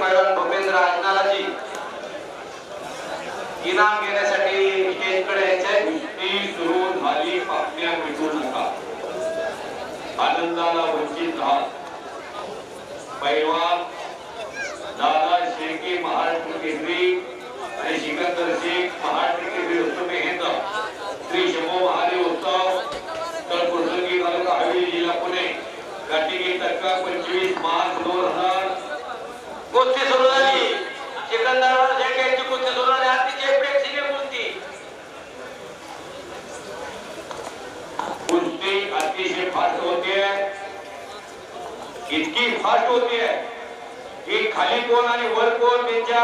पैलवान भूपेंद्र आजनालाजी इनाम घेण्यासाठी स्टेजकडे यायचे। कुस्ती सुरू झाली, पापण्या मिटू नका, आनंदाला वंचित राहा। पैलवान दादा शेळके महाराष्ट्र केसरी आणि सिकंदर शेख महाराष्ट्र केसरी उत्सवे घेत श्री शंभू महादेव उत्सव तळपुरसंगी तालुका हवेली जिल्हा पुणे गाठी टक्का 25 मार्च 2000 कुस्ती सुरू झाली। सिकंदर शेख यांची कुस्ती सुरू झाली। अतिशय प्रेक्षणीय कुस्ती अतिशय फास्ट होतीये, इतकी फास्ट होतीये की खाली कोण आणि वर कोण त्यांच्या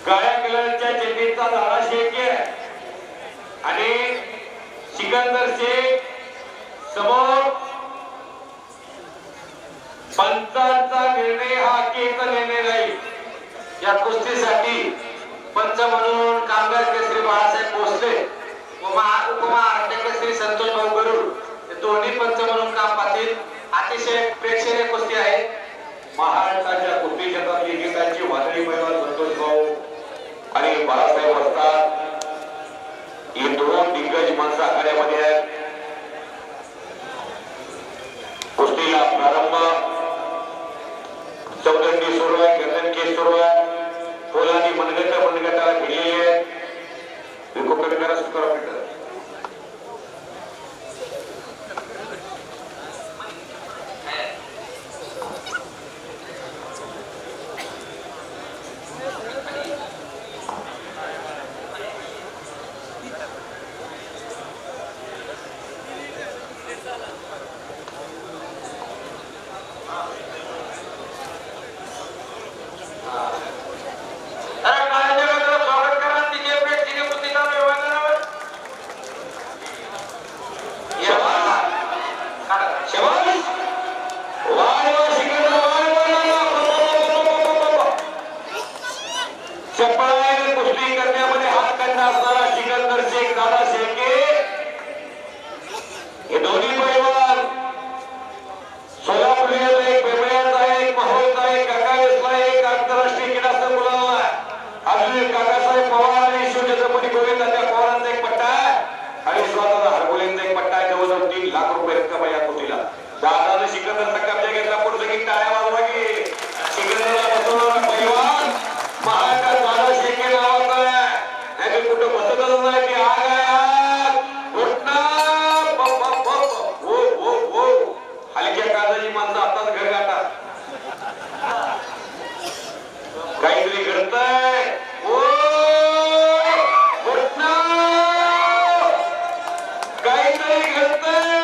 काळ्या कलरच्या चड्डीचा दादा शेख आणि सिकंदर शेख समोर पंचांचा निर्णय हा हकीचा निर्णय नाही। या कुस्तीसाठी पंच म्हणून कामगार केसरी बाळासाहेब भोसले उपमहाराष्ट्र केसरी संतोष भाऊ गरुड हे दोन्ही पंच म्हणून काम पाहतील। अतिशय प्रेक्षणीय कुस्ती आहे। महाराष्ट्राच्या कुस्ती क्षेत्रातली एकेकांची वादळी पैलवान संतोष भाऊ आणि बाळासाहेब असतात, हे दोन दिग्गज माणसं आखाड्यामध्ये आहेत। कुस्तीला प्रारंभ चौदंडी सुरू आहे, गर्दनकेस सुरू आहे, पोलादी मनगटाला भिडलेली आहे। विको कमी करा, सुरू करा। कुस्ती करण्यामध्ये हात काढणार असणारा सिकंदर शेख दादा शेळके हे दोन्ही पैलवान सोलापूरचा एक, बेंबळ्याचा एक, माहोलचा एक, काकावेसला एक, आंतरराष्ट्रीय क्रीडा संकुलाला अजून एक काकासाहेब पवार आणि शिवछत्रपती गोविंद त्या पवारांचा एक पट्टा आहे आणि स्वतःचा हरगोलेंचा एक पट्टा आहे। जवळजवळ 3 लाख रुपये रक्कम आहे या कुस्तीला। दादाने सिकंदरचा कब्जा घेतला, पुढे सगळी टाळ्या वाजवा की सिकंदरला बसवणारा पैलवान महाराष्ट्रात दादा शेळके नावाचा आहे। नाही कुठं बसतच नाही, ती आग आहे, घटना हलक्या काळजाची माणसं आताच घर गाठतात। काहीतरी घडतंय, घटना काहीतरी घडतंय।